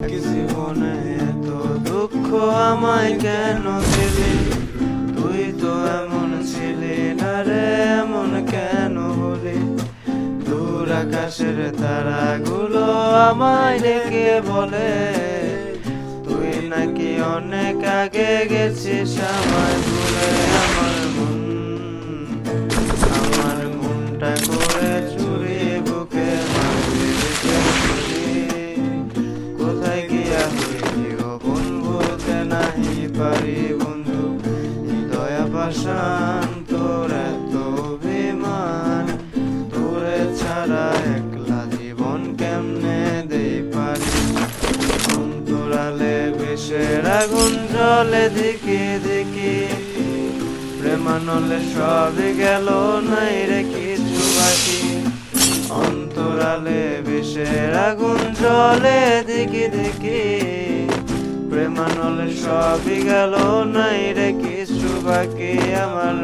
জীবনে এত দুঃখ আমায় কেন দিলি? তুই তো এমন ছিলি না রে, এমন কেন হলি? দূর আকাশের তারাগুলো আমায় ডেকে বলে তুই নাকি অনেক আগে গেছিস আমায় ভুলে। আমার মনটা করে চুরি বুকে কোথায় গিয়া হইলি গোপন বলতে নাহি পারি বন্ধু। দয়া পাশান তোর এত অভিমান, তোরে ছাড়া একলা জীবন কেমনে দেই পারি? অন্তরালে বিষের আগুন জলে দেখি দেখি, প্রেমানলে সবই গেল নাই রে কিছু বাকি। অন্তরালে বিষের আগুন জলে দেখি দেখি, প্রেমানলে সবই গেল নাই রে কিছু বাকি। আমার